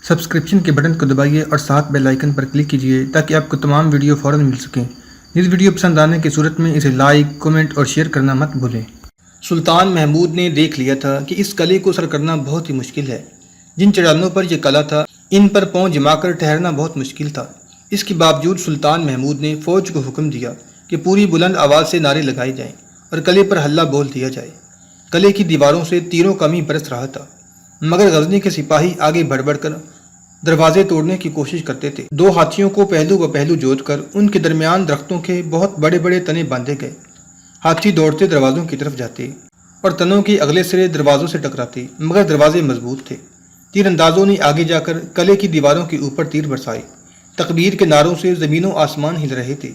Subscription کے button کو دبائیے اور ساتھ بیل آئیکن پر کلک کیجیے تاکہ آپ کو تمام ویڈیو فوراً مل سکیں۔ اس ویڈیو پسند آنے کی صورت میں اسے لائک، کمنٹ اور شیئر کرنا مت بھولیں۔ سلطان محمود نے دیکھ لیا تھا کہ اس قلعے کو سر کرنا بہت ہی مشکل ہے۔ جن چڑھانوں پر یہ قلعہ تھا ان پر پاؤں جما کر ٹھہرنا بہت مشکل تھا۔ اس کے باوجود سلطان محمود نے فوج کو حکم دیا کہ پوری بلند آواز سے نعرے لگائے جائیں اور قلعے پر ہلہ بول دیا جائے۔ قلعے کی دیواروں سے تیروں کا میںہ برس رہا تھا، مگر غزنی کے سپاہی آگے بڑھ بڑھ کر دروازے توڑنے کی کوشش کرتے تھے۔ دو ہاتھیوں کو پہلو و پہلو جوت کر ان کے درمیان درختوں کے بہت بڑے بڑے تنے باندھے گئے۔ ہاتھی دوڑتے دروازوں کی طرف جاتے اور تنوں کے اگلے سرے دروازوں سے ٹکراتے، مگر دروازے مضبوط تھے۔ تیر اندازوں نے آگے جا کر قلعے کی دیواروں کے اوپر تیر برسائے۔ تکبیر کے نعروں سے زمین و آسمان ہل رہے تھے۔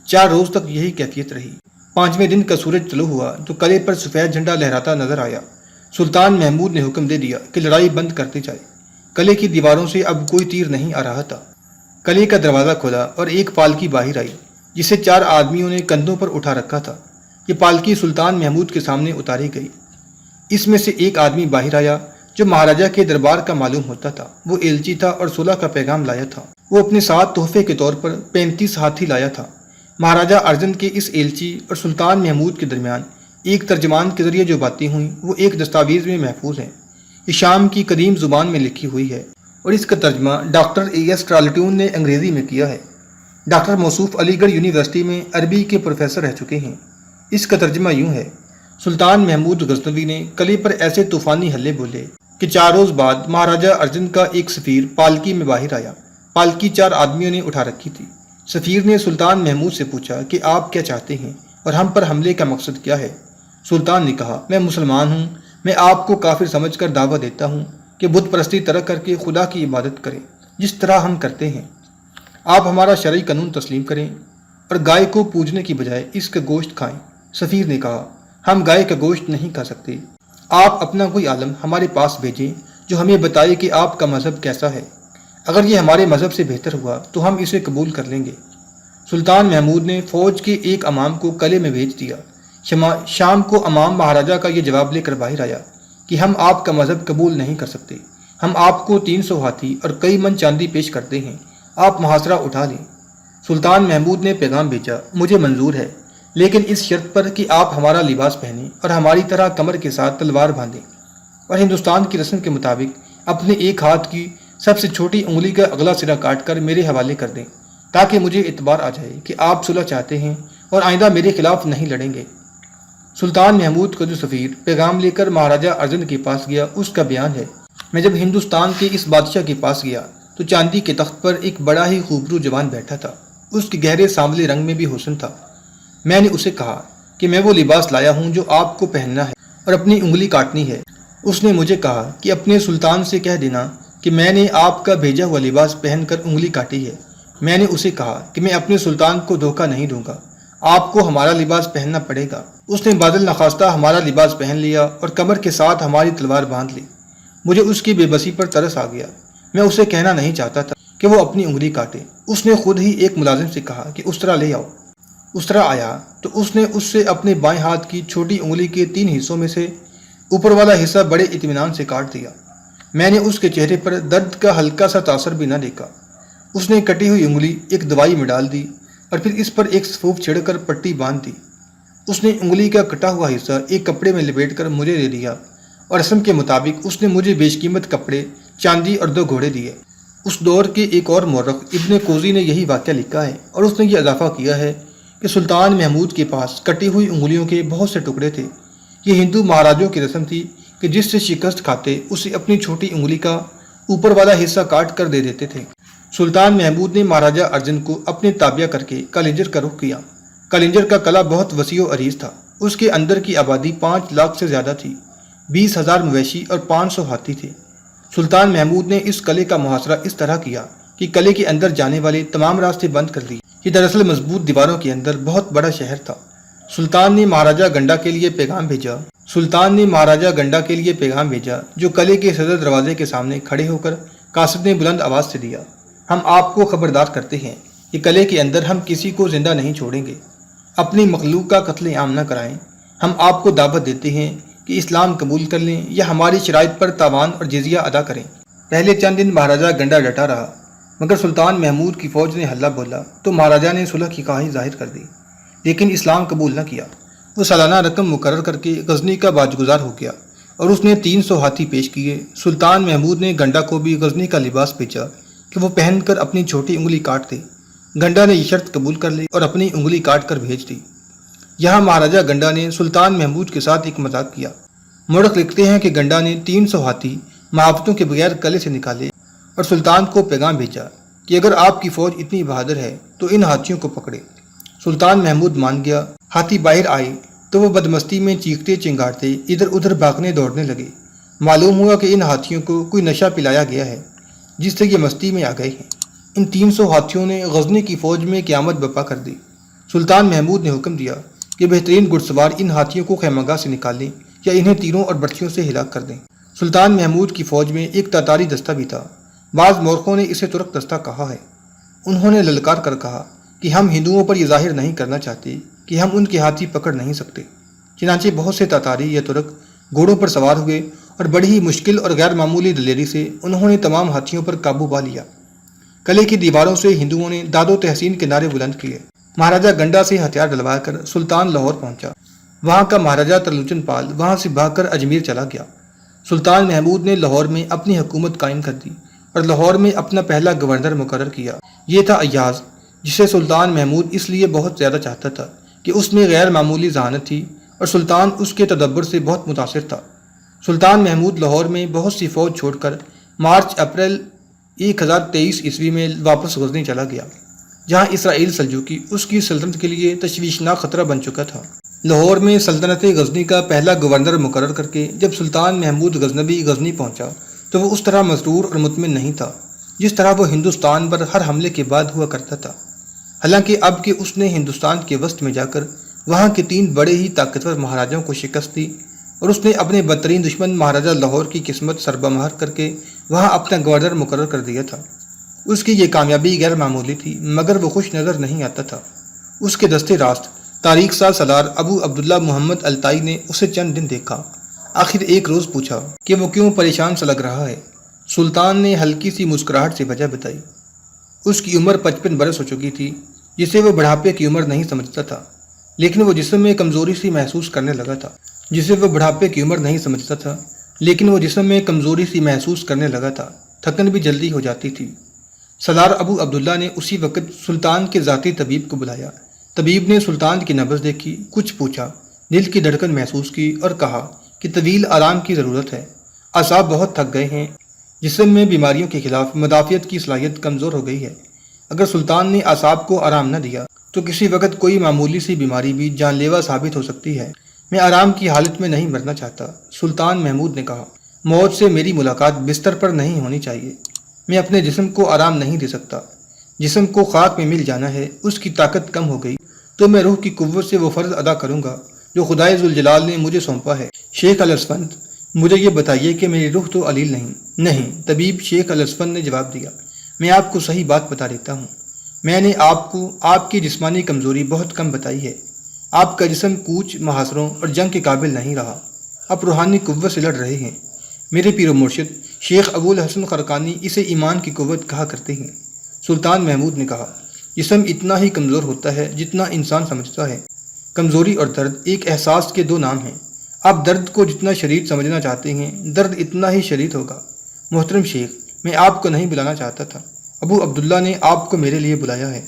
4 روز تک یہی کیفیت رہی۔ 5ویں دن کا سورج طلوع ہوا تو قلعے پر سفید جھنڈا لہراتا نظر آیا۔ سلطان محمود نے حکم دے دیا کہ لڑائی بند کرتے جائے۔ قلعے کی دیواروں سے اب کوئی تیر نہیں آ رہا تھا۔ قلعے کا دروازہ کھلا اور ایک پالکی باہر آئی جسے 4 آدمیوں نے کندھوں پر اٹھا رکھا تھا۔ یہ پالکی سلطان محمود کے سامنے اتاری گئی۔ اس میں سے ایک آدمی باہر آیا جو مہاراجہ کے دربار کا معلوم ہوتا تھا۔ وہ ایلچی تھا اور صلح کا پیغام لایا تھا۔ وہ اپنے ساتھ تحفے کے طور پر 35 ہاتھی لایا تھا۔ مہاراجہ ارجن کے اس ایلچی اور سلطان محمود کے درمیان ایک ترجمان کے ذریعے جو باتیں ہوئیں وہ ایک دستاویز میں محفوظ ہیں۔ یہ شام کی قدیم زبان میں لکھی ہوئی ہے اور اس کا ترجمہ ڈاکٹر A.S. ٹرالٹون نے انگریزی میں کیا ہے۔ ڈاکٹر موصوف علی گڑھ یونیورسٹی میں عربی کے پروفیسر رہ چکے ہیں۔ اس کا ترجمہ یوں ہے: سلطان محمود غزنوی نے قلعے پر ایسے طوفانی حلے بولے کہ 4 روز بعد مہاراجہ ارجن کا ایک سفیر پالکی میں باہر آیا۔ پالکی 4 آدمیوں نے اٹھا رکھی تھی۔ سفیر نے سلطان محمود سے پوچھا کہ آپ کیا چاہتے ہیں اور ہم پر حملے کا مقصد کیا ہے؟ سلطان نے کہا، میں مسلمان ہوں، میں آپ کو کافر سمجھ کر دعویٰ دیتا ہوں کہ بت پرستی ترک کر کے خدا کی عبادت کریں جس طرح ہم کرتے ہیں۔ آپ ہمارا شرعی قانون تسلیم کریں اور گائے کو پوجنے کی بجائے اس کا گوشت کھائیں۔ سفیر نے کہا، ہم گائے کا گوشت نہیں کھا سکتے۔ آپ اپنا کوئی عالم ہمارے پاس بھیجیں جو ہمیں بتائے کہ آپ کا مذہب کیسا ہے۔ اگر یہ ہمارے مذہب سے بہتر ہوا تو ہم اسے قبول کر لیں گے۔ سلطان محمود نے فوج کے ایک امام کو قلعے میں بھیج دیا۔ شام کو امام مہاراجہ کا یہ جواب لے کر باہر آیا کہ ہم آپ کا مذہب قبول نہیں کر سکتے۔ ہم آپ کو 300 ہاتھی اور کئی من چاندی پیش کرتے ہیں، آپ محاصرہ اٹھا لیں۔ سلطان محمود نے پیغام بھیجا، مجھے منظور ہے، لیکن اس شرط پر کہ آپ ہمارا لباس پہنیں اور ہماری طرح کمر کے ساتھ تلوار باندھیں اور ہندوستان کی رسم کے مطابق اپنے ایک ہاتھ کی سب سے چھوٹی انگلی کا اگلا سرا کاٹ کر میرے حوالے کر دیں تاکہ مجھے اعتبار آ جائے کہ آپ صلح چاہتے ہیں اور آئندہ میرے خلاف نہیں لڑیں گے۔ سلطان محمود کا جو سفیر پیغام لے کر مہاراجہ ارجن کے پاس گیا اس کا بیان ہے، میں جب ہندوستان کے اس بادشاہ کے پاس گیا تو چاندی کے تخت پر ایک بڑا ہی خوبرو جوان بیٹھا تھا۔ اس کے گہرے سانولے رنگ میں بھی حسن تھا۔ میں نے اسے کہا کہ میں وہ لباس لایا ہوں جو آپ کو پہننا ہے اور اپنی انگلی کاٹنی ہے۔ اس نے مجھے کہا کہ اپنے سلطان سے کہہ دینا کہ میں نے آپ کا بھیجا ہوا لباس پہن کر انگلی کاٹی ہے۔ میں نے اسے کہا کہ میں اپنے سلطان کو دھوکہ نہیں دوں گا، آپ کو ہمارا لباس پہننا پڑے گا۔ اس نے بادل نخواستہ ہمارا لباس پہن لیا اور کمر کے ساتھ ہماری تلوار باندھ لی۔ مجھے اس کی بے بسی پر ترس آ گیا۔ میں اسے کہنا نہیں چاہتا تھا کہ وہ اپنی انگلی کاٹے۔ اس نے خود ہی ایک ملازم سے کہا کہ استرا لے آؤ۔ استرا آیا تو اس نے اس سے اپنے بائیں ہاتھ کی چھوٹی انگلی کے 3 حصوں میں سے اوپر والا حصہ بڑے اطمینان سے کاٹ دیا۔ میں نے اس کے چہرے پر درد کا ہلکا سا تاثر بھی نہ دیکھا۔ اس نے کٹی ہوئی انگلی ایک دوائی میں ڈال دی اور پھر اس پر ایک سفوف چھڑ کر پٹی باندھ دی۔ اس نے انگلی کا کٹا ہوا حصہ ایک کپڑے میں لپیٹ کر مجھے دے دیا اور رسم کے مطابق اس نے مجھے بیش قیمت کپڑے، چاندی اور 2 گھوڑے دیے۔ اس دور کے ایک اور مورخ ابن کوزی نے یہی واقعہ لکھا ہے اور اس نے یہ اضافہ کیا ہے کہ سلطان محمود کے پاس کٹی ہوئی انگلیوں کے بہت سے ٹکڑے تھے۔ یہ ہندو مہاراجوں کی رسم تھی کہ جس سے شکست کھاتے اسے اپنی چھوٹی انگلی کا اوپر والا حصہ کاٹ کر دے دیتے تھے۔ سلطان محمود نے مہاراجہ ارجن کو اپنے تابعہ کر کے کالنجر کا رخ کیا۔ کالنجر کا قلعہ بہت وسیع و عریض تھا۔ اس کے اندر کی آبادی 5 لاکھ سے زیادہ تھی۔ 20,000 مویشی اور 500 ہاتھی تھے۔ سلطان محمود نے اس قلعے کا محاصرہ اس طرح کیا کہ قلعے کے اندر جانے والے تمام راستے بند کر دیے۔ یہ دراصل مضبوط دیواروں کے اندر بہت بڑا شہر تھا۔ سلطان نے مہاراجہ گنڈا کے لیے پیغام بھیجا جو قلعے کے صدر دروازے کے سامنے کھڑے ہو کر قاصد نے بلند آواز سے دیا، ہم آپ کو خبردار کرتے ہیں کہ قلعے کے اندر ہم کسی کو زندہ نہیں چھوڑیں گے۔ اپنی مخلوق کا قتل عام نہ کرائیں۔ ہم آپ کو دعوت دیتے ہیں کہ اسلام قبول کر لیں یا ہماری شرائط پر تاوان اور جزیہ ادا کریں۔ پہلے چند دن مہاراجہ گنڈا ڈٹا رہا، مگر سلطان محمود کی فوج نے حلہ بولا تو مہاراجہ نے صلح کی خواہی ظاہر کر دی، لیکن اسلام قبول نہ کیا۔ وہ سالانہ رقم مقرر کر کے غزنی کا باج گزار ہو گیا اور اس نے 300 ہاتھی پیش کیے۔ سلطان محمود نے گنڈا کو بھی غزنی کا لباس بھیجا کہ وہ پہن کر اپنی چھوٹی انگلی کاٹ دے۔ گنڈا نے یہ شرط قبول کر لی اور اپنی انگلی کاٹ کر بھیج دی۔ یہاں مہاراجہ گنڈا نے سلطان محمود کے ساتھ ایک مذاق کیا۔ مورخ لکھتے ہیں کہ گنڈا نے 300 ہاتھی محافتوں کے بغیر قلعے سے نکالے اور سلطان کو پیغام بھیجا کہ اگر آپ کی فوج اتنی بہادر ہے تو ان ہاتھیوں کو پکڑے۔ سلطان محمود مان گیا۔ ہاتھی باہر آئے تو وہ بدمستی میں چیختے چنگاڑتے ادھر ادھر بھاگنے دوڑنے لگے۔ معلوم ہوا کہ ان ہاتھیوں کو کوئی نشہ پلایا گیا ہے جس سے یہ مستی میں آ گئے ہیں۔ ان 300 ہاتھیوں نے غزنی کی فوج میں قیامت برپا کر دی۔ سلطان محمود نے حکم دیا کہ بہترین گھڑسوار ان ہاتھیوں کو خیمگاہ سے نکالیں یا انہیں تیروں اور برچھیوں سے ہلاک کر دیں۔ سلطان محمود کی فوج میں ایک تاتاری دستہ بھی تھا۔ بعض مورخوں نے اسے ترک دستہ کہا ہے۔ انہوں نے للکار کر کہا کہ ہم ہندوؤں پر یہ ظاہر نہیں کرنا چاہتے کہ ہم ان کے ہاتھی پکڑ نہیں سکتے۔ چنانچہ بہت سے تاتاری یا ترک گھوڑوں پر سوار ہوئے اور بڑی ہی مشکل اور غیر معمولی دلیری سے انہوں نے تمام ہاتھیوں پر قابو پا لیا۔ قلعے کی دیواروں سے ہندوؤں نے داد و تحسین کے نعرے بلند کیے۔ مہاراجہ گنڈا سے ہتھیار ڈلوا کر سلطان لاہور پہنچا۔ وہاں کا مہاراجہ ترلوچن پال وہاں سے بھاگ کر اجمیر چلا گیا۔ سلطان محمود نے لاہور میں اپنی حکومت قائم کر دی اور لاہور میں اپنا پہلا گورنر مقرر کیا۔ یہ تھا ایاز، جسے سلطان محمود اس لیے بہت زیادہ چاہتا تھا کہ اس میں غیر معمولی ذہانت تھی اور سلطان اس کے تدبر سے بہت متاثر تھا۔ سلطان محمود لاہور میں بہت سی فوج چھوڑ کر مارچ اپریل 1023 عیسوی میں واپس غزنی چلا گیا، جہاں اسرائیل سلجوقی اس کی سلطنت کے لیے تشویشناک خطرہ بن چکا تھا۔ لاہور میں سلطنت غزنی کا پہلا گورنر مقرر کر کے جب سلطان محمود غزنوی غزنی پہنچا تو وہ اس طرح مسرور اور مطمئن نہیں تھا جس طرح وہ ہندوستان پر ہر حملے کے بعد ہوا کرتا تھا۔ حالانکہ اب کہ اس نے ہندوستان کے وسط میں جا کر وہاں کے 3 بڑے ہی طاقتور مہاراجوں کو شکست دی اور اس نے اپنے بدترین دشمن مہاراجہ لاہور کی قسمت سربمہر کر کے وہاں اپنا گورنر مقرر کر دیا تھا۔ اس کی یہ کامیابی غیر معمولی تھی، مگر وہ خوش نظر نہیں آتا تھا۔ اس کے دستے راست تاریخ ساز سالار ابو عبداللہ محمد التائی نے اسے چند دن دیکھا۔ آخر ایک روز پوچھا کہ وہ کیوں پریشان سا لگ رہا ہے۔ سلطان نے ہلکی سی مسکراہٹ سے وجہ بتائی۔ اس کی عمر 55 برس ہو چکی تھی، جسے وہ بڑھاپے کی عمر نہیں سمجھتا تھا، لیکن وہ جسم میں کمزوری سی محسوس کرنے لگا تھا۔ تھکن بھی جلدی ہو جاتی تھی۔ سالار ابو عبداللہ نے اسی وقت سلطان کے ذاتی طبیب کو بلایا۔ طبیب نے سلطان کی نبض دیکھی، کچھ پوچھا، دل کی دھڑکن محسوس کی اور کہا کہ طویل آرام کی ضرورت ہے۔ اعصاب بہت تھک گئے ہیں، جسم میں بیماریوں کے خلاف مدافعت کی صلاحیت کمزور ہو گئی ہے۔ اگر سلطان نے اعصاب کو آرام نہ دیا تو کسی وقت کوئی معمولی سی بیماری بھی جان لیوا ثابت ہو سکتی ہے۔ میں آرام کی حالت میں نہیں مرنا چاہتا، سلطان محمود نے کہا۔ موت سے میری ملاقات بستر پر نہیں ہونی چاہیے۔ میں اپنے جسم کو آرام نہیں دے سکتا۔ جسم کو خاک میں مل جانا ہے، اس کی طاقت کم ہو گئی تو میں روح کی قوت سے وہ فرض ادا کروں گا جو خدائے ذوالجلال نے مجھے سونپا ہے۔ شیخ الاسفند، مجھے یہ بتائیے کہ میری روح تو علیل نہیں۔ طبیب شیخ الاسفند نے جواب دیا، میں آپ کو صحیح بات بتا دیتا ہوں۔ میں نے آپ کو آپ کی جسمانی کمزوری بہت کم بتائی ہے۔ آپ کا جسم کوچ، محاصروں اور جنگ کے قابل نہیں رہا۔ آپ روحانی قوت سے لڑ رہے ہیں۔ میرے پیر و مرشد شیخ ابو الحسن خرقانی اسے ایمان کی قوت کہا کرتے ہیں۔ سلطان محمود نے کہا، جسم اتنا ہی کمزور ہوتا ہے جتنا انسان سمجھتا ہے۔ کمزوری اور درد ایک احساس کے 2 نام ہیں۔ آپ درد کو جتنا شدید سمجھنا چاہتے ہیں، درد اتنا ہی شدید ہوگا۔ محترم شیخ، میں آپ کو نہیں بلانا چاہتا تھا، ابو عبداللہ نے آپ کو میرے لیے بلایا ہے۔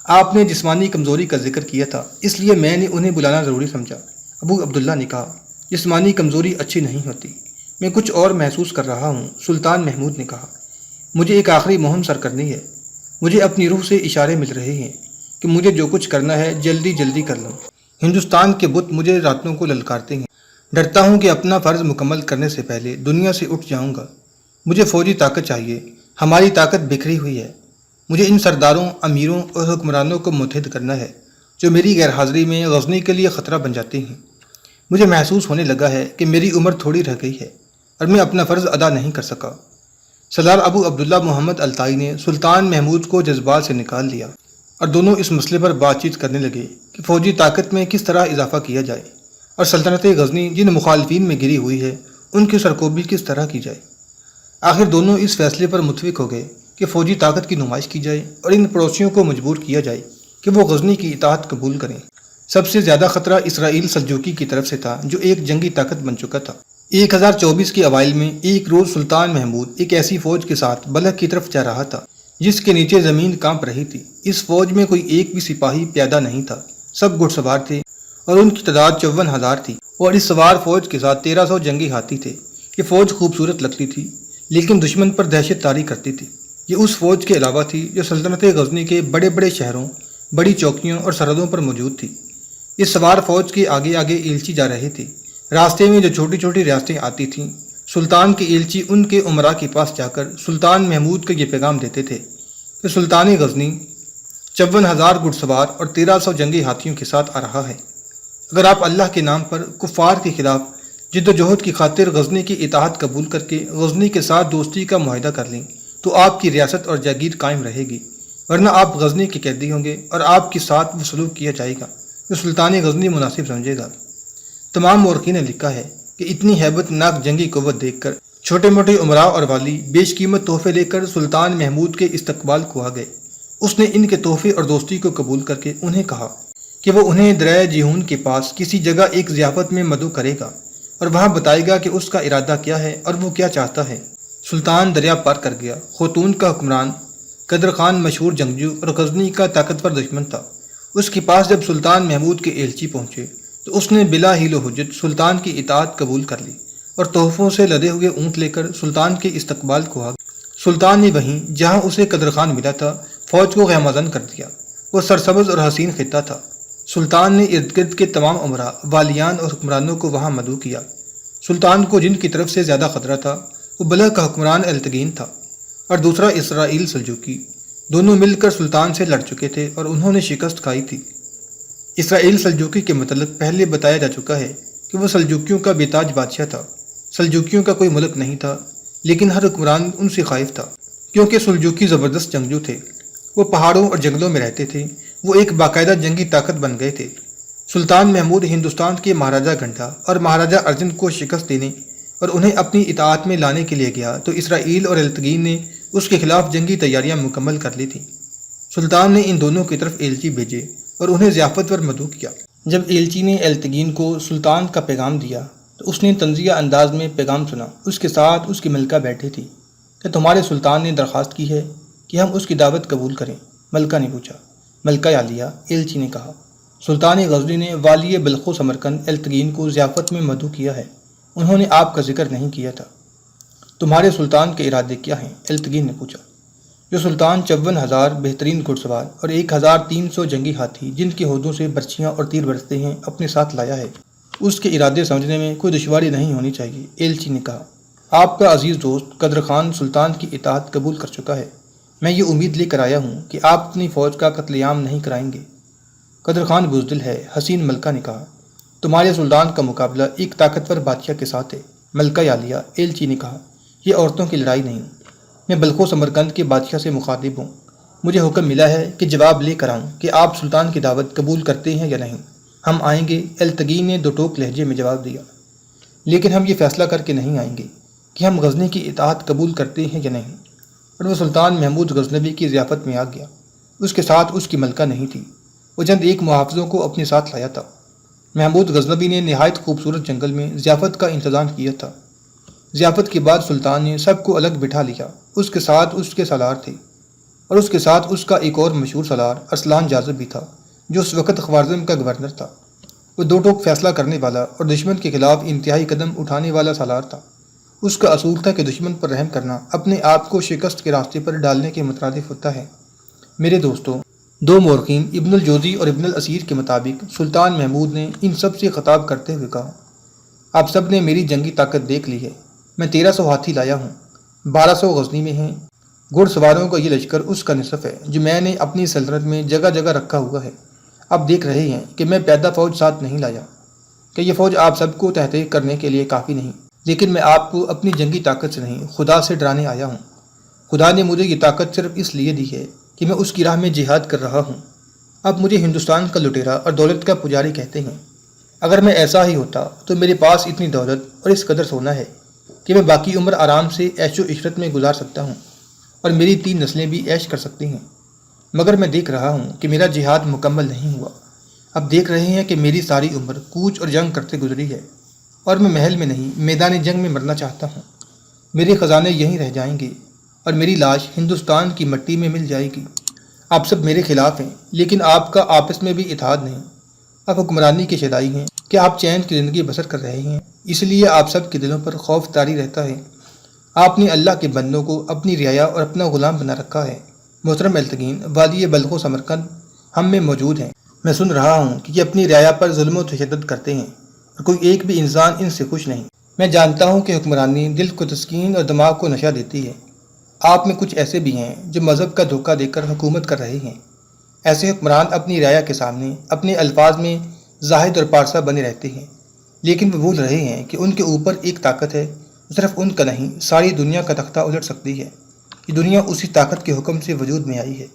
آپ نے جسمانی کمزوری کا ذکر کیا تھا، اس لیے میں نے انہیں بلانا ضروری سمجھا۔ ابو عبداللہ نے کہا، جسمانی کمزوری اچھی نہیں ہوتی، میں کچھ اور محسوس کر رہا ہوں۔ سلطان محمود نے کہا، مجھے ایک آخری مہم سر کرنی ہے۔ مجھے اپنی روح سے اشارے مل رہے ہیں کہ مجھے جو کچھ کرنا ہے جلدی جلدی کر لوں۔ ہندوستان کے بت مجھے راتوں کو للکارتے ہیں۔ ڈرتا ہوں کہ اپنا فرض مکمل کرنے سے پہلے دنیا سے اٹھ جاؤں گا۔ مجھے فوجی طاقت چاہیے، ہماری طاقت بکھری ہوئی ہے۔ مجھے ان سرداروں، امیروں اور حکمرانوں کو متحد کرنا ہے جو میری غیر حاضری میں غزنی کے لیے خطرہ بن جاتے ہیں۔ مجھے محسوس ہونے لگا ہے کہ میری عمر تھوڑی رہ گئی ہے اور میں اپنا فرض ادا نہیں کر سکا۔ سالار ابو عبداللہ محمد التائی نے سلطان محمود کو جذبات سے نکال لیا اور دونوں اس مسئلے پر بات چیت کرنے لگے کہ فوجی طاقت میں کس طرح اضافہ کیا جائے اور سلطنت غزنی جن مخالفین میں گری ہوئی ہے ان کی سرکوبی کس طرح کی جائے۔ آخر دونوں اس فیصلے پر متفق ہو گئے کہ فوجی طاقت کی نمائش کی جائے اور ان پڑوسیوں کو مجبور کیا جائے کہ وہ غزنی کی اطاعت قبول کریں۔ سب سے زیادہ خطرہ اسرائیل سلجوقی کی طرف سے تھا، جو ایک جنگی طاقت بن چکا تھا۔ 1024 کے اوائل میں ایک روز سلطان محمود ایک ایسی فوج کے ساتھ بلخ کی طرف جا رہا تھا جس کے نیچے زمین کانپ رہی تھی۔ اس فوج میں کوئی ایک بھی سپاہی پیادہ نہیں تھا، سب گھڑ سوار تھے اور ان کی تعداد 54,000 تھی، اور اس سوار فوج کے ساتھ 1300 جنگی ہاتھی تھے۔ یہ فوج خوبصورت لگتی تھی لیکن دشمن پر دہشت طاری کرتی تھی۔ یہ اس فوج کے علاوہ تھی جو سلطنت غزنی کے بڑے بڑے شہروں، بڑی چوکیوں اور سرحدوں پر موجود تھی۔ اس سوار فوج کے آگے آگے ایلچی جا رہے تھے۔ راستے میں جو چھوٹی چھوٹی ریاستیں آتی تھیں، سلطان کے ایلچی ان کے امراء کے پاس جا کر سلطان محمود کو یہ پیغام دیتے تھے کہ سلطان غزنی 54,000 گھڑ سوار اور 1300 جنگی ہاتھیوں کے ساتھ آ رہا ہے۔ اگر آپ اللہ کے نام پر کفار کے خلاف جد و جہد کی خاطر غزنی کی اطاعت قبول کر کے غزنی کے ساتھ دوستی کا معاہدہ کر لیں تو آپ کی ریاست اور جاگیر قائم رہے گی، ورنہ آپ غزنی کے قیدی ہوں گے اور آپ کے ساتھ وہ سلوک کیا جائے گا جو سلطان غزنی مناسب سمجھے گا۔ تمام مورخین نے لکھا ہے کہ اتنی ہیبت ناک جنگی قوت دیکھ کر چھوٹے موٹے امراء اور والی بیش قیمت تحفے لے کر سلطان محمود کے استقبال کو آ گئے۔ اس نے ان کے تحفے اور دوستی کو قبول کر کے انہیں کہا کہ وہ انہیں دریا جیہون کے پاس کسی جگہ ایک ضیافت میں مدعو کرے گا اور وہاں بتائے گا کہ اس کا ارادہ کیا ہے اور وہ کیا چاہتا ہے۔ سلطان دریا پار کر گیا۔ خوتون کا حکمران قدر خان مشہور جنگجو اور غزنی کا طاقتور دشمن تھا۔ اس کے پاس جب سلطان محمود کے ایلچی پہنچے تو اس نے بلا حیل و حجت سلطان کی اطاعت قبول کر لی اور تحفوں سے لدے ہوئے اونٹ لے کر سلطان کے استقبال کو آ گیا۔ سلطان نے وہیں جہاں اسے قدر خان ملا تھا فوج کو غمازن کر دیا۔ وہ سرسبز اور حسین خطہ تھا۔ سلطان نے ارد گرد کے تمام امراء، والیان اور حکمرانوں کو وہاں مدعو کیا۔ سلطان کو جن کی طرف سے زیادہ خطرہ تھا وہ بلخ کا حکمران التگین تھا اور دوسرا اسرائیل سلجوقی۔ دونوں مل کر سلطان سے لڑ چکے تھے اور انہوں نے شکست کھائی تھی۔ اسرائیل سلجوقی کے متعلق پہلے بتایا جا چکا ہے کہ وہ سلجوقیوں کا بے تاج بادشاہ تھا۔ سلجوقیوں کا کوئی ملک نہیں تھا لیکن ہر حکمران ان سے خائف تھا کیونکہ سلجوقی زبردست جنگجو تھے۔ وہ پہاڑوں اور جنگلوں میں رہتے تھے۔ وہ ایک باقاعدہ جنگی طاقت بن گئے تھے۔ سلطان محمود ہندوستان کے مہاراجہ گھنٹا اور مہاراجہ ارجن کو شکست دینے اور انہیں اپنی اطاعت میں لانے کے لیے گیا تو اسرائیل اور التگین نے اس کے خلاف جنگی تیاریاں مکمل کر لی تھیں۔ سلطان نے ان دونوں کی طرف ایلچی بھیجے اور انہیں ضیافت پر مدعو کیا۔ جب ایلچی نے التگین کو سلطان کا پیغام دیا تو اس نے طنزیہ انداز میں پیغام سنا۔ اس کے ساتھ اس کی ملکہ بیٹھی تھی کہ تمہارے سلطان نے درخواست کی ہے کہ ہم اس کی دعوت قبول کریں۔ ملکہ نے پوچھا۔ ملکہ عالیہ، ایلچی نے کہا، سلطان غزنی نے والی بلخ و سمرقند التگین کو ضیافت میں مدعو کیا ہے۔ انہوں نے آپ کا ذکر نہیں کیا تھا۔ تمہارے سلطان کے ارادے کیا ہیں؟ التگین نے پوچھا۔ جو سلطان 54,000 بہترین گھڑ سوار اور 1,300 جنگی ہاتھی جن کے ہودوں سے برچیاں اور تیر برستے ہیں اپنے ساتھ لایا ہے، اس کے ارادے سمجھنے میں کوئی دشواری نہیں ہونی چاہیے۔ ایلچی نے کہا، آپ کا عزیز دوست قدر خان سلطان کی اطاعت قبول کر چکا ہے۔ میں یہ امید لے کر آیا ہوں کہ آپ اپنی فوج کا قتل عام نہیں کرائیں گے۔ قدر خان بزدل ہے، حسین ملکہ نے کہا۔ تمہارے سلطان کا مقابلہ ایک طاقتور بادشاہ کے ساتھ ہے۔ ملکہ عالیہ، ایلچی نے کہا، یہ عورتوں کی لڑائی نہیں، میں بلخ و سمرقند کے بادشاہ سے مخاطب ہوں۔ مجھے حکم ملا ہے کہ جواب لے کر آؤں کہ آپ سلطان کی دعوت قبول کرتے ہیں یا نہیں۔ ہم آئیں گے، التگین نے دو ٹوک لہجے میں جواب دیا، لیکن ہم یہ فیصلہ کر کے نہیں آئیں گے کہ ہم غزنی کی اطاعت قبول کرتے ہیں یا نہیں۔ اور وہ سلطان محمود غزنوی کی ضیافت میں آ گیا۔ اس کے ساتھ اس کی ملکہ نہیں تھی، وہ چند ایک محافظوں کو اپنے ساتھ لایا تھا۔ محمود غزنوی نے نہایت خوبصورت جنگل میں ضیافت کا انتظام کیا تھا۔ ضیافت کے بعد سلطان نے سب کو الگ بٹھا لیا۔ اس کے ساتھ اس کے سالار تھے اور اس کے ساتھ اس کا ایک اور مشہور سالار ارسلان جاذب بھی تھا جو اس وقت خوارزم کا گورنر تھا۔ وہ دو ٹوک فیصلہ کرنے والا اور دشمن کے خلاف انتہائی قدم اٹھانے والا سالار تھا۔ اس کا اصول تھا کہ دشمن پر رحم کرنا اپنے آپ کو شکست کے راستے پر ڈالنے کے مترادف ہوتا ہے۔ میرے دوستوں، دو مورخین ابن الجوزی اور ابن الاسیر کے مطابق سلطان محمود نے ان سب سے خطاب کرتے ہوئے کہا، آپ سب نے میری جنگی طاقت دیکھ لی ہے۔ میں 1300 ہاتھی لایا ہوں، 1200 غزنی میں ہیں۔ گھڑ سواروں کا یہ لشکر اس کا نصف ہے جو میں نے اپنی سلطنت میں جگہ جگہ رکھا ہوا ہے۔ آپ دیکھ رہے ہیں کہ میں پیادہ فوج ساتھ نہیں لایا کہ یہ فوج آپ سب کو تحقیق کرنے کے لیے کافی نہیں، لیکن میں آپ کو اپنی جنگی طاقت سے نہیں، خدا سے ڈرانے آیا ہوں۔ خدا نے مجھے یہ طاقت صرف اس لیے دی ہے کہ میں اس کی راہ میں جہاد کر رہا ہوں۔ اب مجھے ہندوستان کا لٹیرا اور دولت کا پجاری کہتے ہیں۔ اگر میں ایسا ہی ہوتا تو میرے پاس اتنی دولت اور اس قدر سونا ہے کہ میں باقی عمر آرام سے عیش و عشرت میں گزار سکتا ہوں اور میری 3 نسلیں بھی عیش کر سکتی ہیں، مگر میں دیکھ رہا ہوں کہ میرا جہاد مکمل نہیں ہوا۔ اب دیکھ رہے ہیں کہ میری ساری عمر کوچ اور جنگ کرتے گزری ہے، اور میں محل میں نہیں میدان جنگ میں مرنا چاہتا ہوں۔ میرے خزانے یہیں رہ جائیں گے اور میری لاش ہندوستان کی مٹی میں مل جائے گی۔ آپ سب میرے خلاف ہیں، لیکن آپ کا آپس میں بھی اتحاد نہیں۔ آپ حکمرانی کے شیدائی ہیں کہ آپ چین کی زندگی بسر کر رہے ہیں، اس لیے آپ سب کے دلوں پر خوف طاری رہتا ہے۔ آپ نے اللہ کے بندوں کو اپنی رعایا اور اپنا غلام بنا رکھا ہے۔ محترم التگین، وادی بلخ و سمرقند ہم میں موجود ہیں۔ میں سن رہا ہوں کہ یہ اپنی رعایا پر ظلم و تشدد کرتے ہیں اور کوئی ایک بھی انسان ان سے خوش نہیں۔ میں جانتا ہوں کہ حکمرانی دل کو تسکین اور دماغ کو نشہ دیتی ہے۔ آپ میں کچھ ایسے بھی ہیں جو مذہب کا دھوکہ دے کر حکومت کر رہے ہیں۔ ایسے حکمران اپنی رعایا کے سامنے اپنے الفاظ میں زاہد اور پارسا بنے رہتے ہیں، لیکن وہ بھول رہے ہیں کہ ان کے اوپر ایک طاقت ہے جو صرف ان کا نہیں، ساری دنیا کا تختہ الٹ سکتی ہے۔ یہ دنیا اسی طاقت کے حکم سے وجود میں آئی ہے۔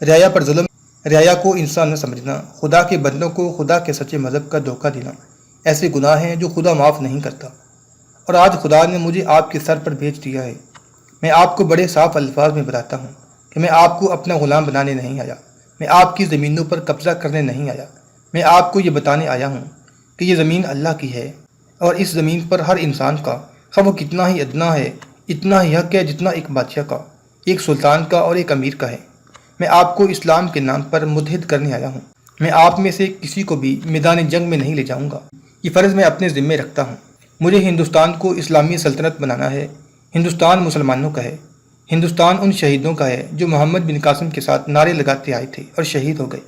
رعایا پر ظلم، رعایا کو انسان نہ سمجھنا، خدا کے بندوں کو خدا کے سچے مذہب کا دھوکہ دینا، ایسے گناہ ہیں جو خدا معاف نہیں کرتا۔ اور آج خدا نے مجھے آپ کے سر پر بھیج دیا ہے۔ میں آپ کو بڑے صاف الفاظ میں بتاتا ہوں کہ میں آپ کو اپنا غلام بنانے نہیں آیا، میں آپ کی زمینوں پر قبضہ کرنے نہیں آیا۔ میں آپ کو یہ بتانے آیا ہوں کہ یہ زمین اللہ کی ہے، اور اس زمین پر ہر انسان کا، خواہ وہ کتنا ہی ادنا ہے، اتنا ہی حق ہے جتنا ایک بادشاہ کا، ایک سلطان کا اور ایک امیر کا ہے۔ میں آپ کو اسلام کے نام پر متحد کرنے آیا ہوں۔ میں آپ میں سے کسی کو بھی میدان جنگ میں نہیں لے جاؤں گا۔ یہ فرض میں اپنے ذمے رکھتا ہوں۔ مجھے ہندوستان کو اسلامی سلطنت بنانا ہے۔ ہندوستان مسلمانوں کا ہے۔ ہندوستان ان شہیدوں کا ہے جو محمد بن قاسم کے ساتھ نعرے لگاتے آئے تھے اور شہید ہو گئے۔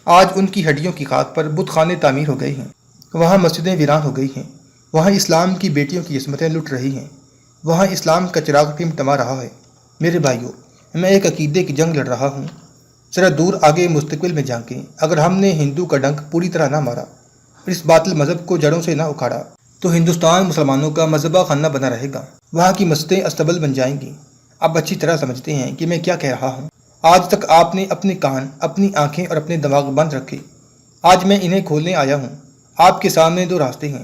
آج ان کی ہڈیوں کی خاک پر بت خانے تعمیر ہو گئے ہیں، وہاں مسجدیں ویران ہو گئی ہیں، وہاں اسلام کی بیٹیوں کی عصمتیں لٹ رہی ہیں، وہاں اسلام کا چراغ ٹمٹما رہا ہے۔ میرے بھائیوں، میں ایک عقیدے کی جنگ لڑ رہا ہوں۔ ذرا دور آگے مستقبل میں جھانکیں۔ اگر ہم نے ہندو کا ڈنک پوری طرح نہ مارا اور اس باطل مذہب کو جڑوں سے نہ اکھاڑا تو ہندوستان مسلمانوں کا مذہبہ خانہ بنا رہے گا، وہاں کی مسجدیں استبل بن جائیں گی۔ آپ اچھی طرح سمجھتے ہیں کہ میں کیا کہہ رہا ہوں۔ آج تک آپ نے اپنے کان، اپنی آنکھیں اور اپنے دماغ بند رکھے، آج میں انہیں کھولنے آیا ہوں۔ آپ کے سامنے 2 راستے ہیں،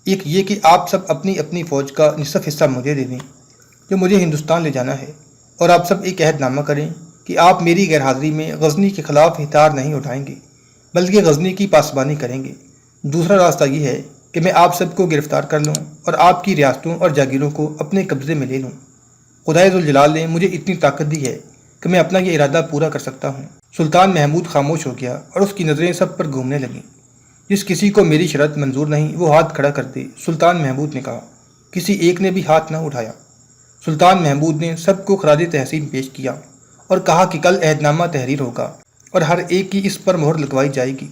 ایک یہ کہ آپ سب اپنی اپنی فوج کا نصف حصہ مجھے دے دیں جو مجھے ہندوستان لے جانا ہے، اور آپ سب ایک عہد نامہ کریں کہ آپ میری غیر حاضری میں غزنی کے خلاف ہتھیار نہیں اٹھائیں گے بلکہ غزنی کی پاسبانی کریں گے۔ دوسرا راستہ یہ ہے کہ میں آپ سب کو گرفتار کر لوں اور آپ کی ریاستوں اور جاگیروں کو اپنے قبضے میں لے لوں۔ خدائے ذوالجلال نے مجھے اتنی طاقت دی ہے کہ میں اپنا یہ ارادہ پورا کر سکتا ہوں۔ سلطان محمود خاموش ہو گیا اور اس کی نظریں سب پر گھومنے لگیں۔ جس کسی کو میری شرط منظور نہیں وہ ہاتھ کھڑا کر دے، سلطان محمود نے کہا۔ کسی ایک نے بھی ہاتھ نہ اٹھایا۔ سلطان محمود نے سب کو خراج تحسین پیش کیا اور کہا کہ کل عہد نامہ تحریر ہوگا اور ہر ایک کی اس پر مہر لگوائی جائے گی۔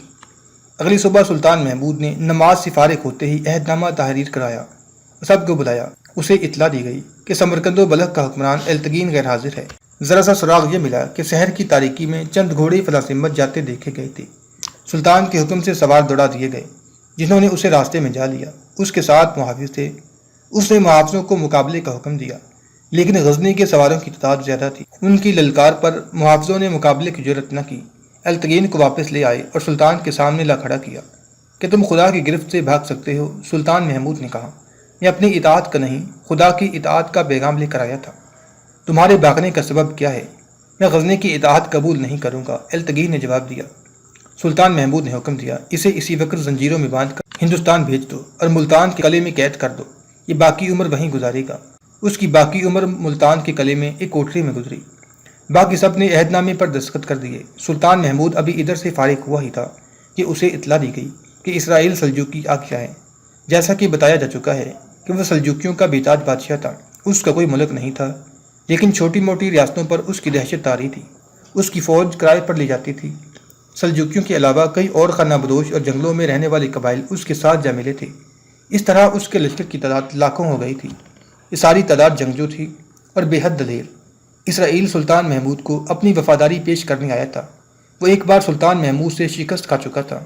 اگلی صبح سلطان محمود نے نماز سے فارغ ہوتے ہی عہد نامہ تحریر کرایا اور سب کو بلایا۔ اسے اطلاع دی گئی کہ سمرقند و بلخ کا حکمران التگین غیر حاضر ہے۔ ذرا سا سراغ یہ ملا کہ شہر کی تاریکی میں چند گھوڑے فلاسمت جاتے دیکھے گئے تھے۔ سلطان کے حکم سے سوار دوڑا دیے گئے جنہوں نے اسے راستے میں جا لیا۔ اس کے ساتھ محافظ تھے۔ اس نے محافظوں کو مقابلے کا حکم دیا، لیکن غزنی کے سواروں کی تعداد زیادہ تھی۔ ان کی للکار پر محافظوں نے مقابلے کی جرأت نہ کی۔ التگین کو واپس لے آئے اور سلطان کے سامنے لا کھڑا کیا کہ تم خدا کی گرفت سے بھاگ سکتے ہو۔ سلطان محمود نے کہا، میں اپنی اطاعت کا نہیں، خدا کی اطاعت کا پیغام لے کر آیا تھا۔ تمہارے بھاگنے کا سبب کیا ہے؟ میں غزنی کی اطاعت قبول نہیں کروں گا، التگین نے جواب دیا۔ سلطان محمود نے حکم دیا، اسے اسی وقت زنجیروں میں باندھ کر ہندوستان بھیج دو اور ملتان کے قلعے میں قید کر دو۔ یہ باقی عمر وہیں گزارے گا۔ اس کی باقی عمر ملتان کے قلعے میں ایک کوٹری میں گزری۔ باقی سب نے عہد نامے پر دستخط کر دیے۔ سلطان محمود ابھی ادھر سے فارغ ہوا ہی تھا کہ اسے اطلاع دی گئی کہ اسرائیل سلجوقی آ گیا ہے۔ جیسا کہ بتایا جا چکا ہے کہ وہ سلجوقیوں کا بیتاج بادشاہ تھا۔ اس کا کوئی ملک نہیں تھا، لیکن چھوٹی موٹی ریاستوں پر اس کی دہشت طاری تھی۔ اس کی فوج کرائے پر لی جاتی تھی۔ سلجوقیوں کے علاوہ کئی اور خانہ بدوش اور جنگلوں میں رہنے والے قبائل اس کے ساتھ جا ملے تھے۔ اس طرح اس کے لشکر کی تعداد لاکھوں ہو گئی تھی۔ یہ ساری تعداد جنگجو تھی اور بے حد دلیر۔ اسرائیل سلطان محمود کو اپنی وفاداری پیش کرنے آیا تھا۔ وہ ایک بار سلطان محمود سے شکست کھا چکا تھا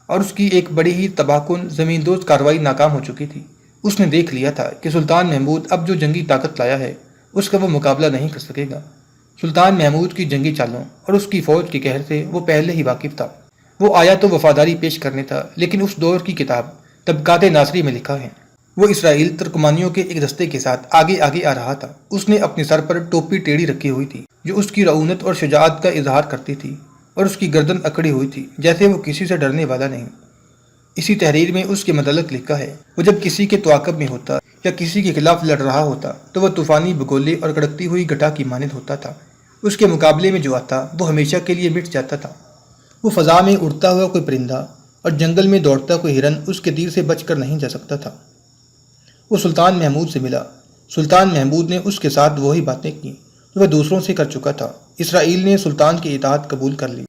اور اس کی ایک بڑی ہی تباہ کن زمین دوز کارروائی ناکام ہو چکی تھی۔ اس نے دیکھ لیا تھا کہ سلطان محمود اب جو جنگی طاقت لایا ہے اس کا وہ مقابلہ نہیں کر سکے گا۔ سلطان محمود کی جنگی چالوں اور اس کی فوج کے قہر سے وہ پہلے ہی واقف تھا۔ وہ آیا تو وفاداری پیش کرنے تھا، لیکن اس دور کی کتاب طبقات ناصری میں لکھا ہے، وہ اسرائیل ترکمانیوں کے ایک دستے کے ساتھ آگے آگے آ رہا تھا۔ اس نے اپنے سر پر ٹوپی ٹیڑھی رکھی ہوئی تھی جو اس کی رعونت اور شجاعت کا اظہار کرتی تھی، اور اس کی گردن اکڑی ہوئی تھی جیسے وہ کسی سے ڈرنے والا نہیں۔ اسی تحریر میں اس کے متعلق لکھا ہے، وہ جب کسی کے تعاقب میں ہوتا یا کسی کے خلاف لڑ رہا ہوتا تو وہ طوفانی بگولے اور کڑکتی ہوئی گٹا کی مانند ہوتا تھا۔ اس کے مقابلے میں جو آتا وہ ہمیشہ کے لیے مٹ جاتا تھا۔ وہ فضا میں اڑتا ہوا کوئی پرندہ اور جنگل میں دوڑتا کوئی ہرن اس کے تیر سے بچ کر نہیں جا سکتا تھا۔ وہ سلطان محمود سے ملا۔ سلطان محمود نے اس کے ساتھ وہی باتیں کی جو وہ دوسروں سے کر چکا تھا۔ اسرائیل نے سلطان کی اطاعت قبول کر لی۔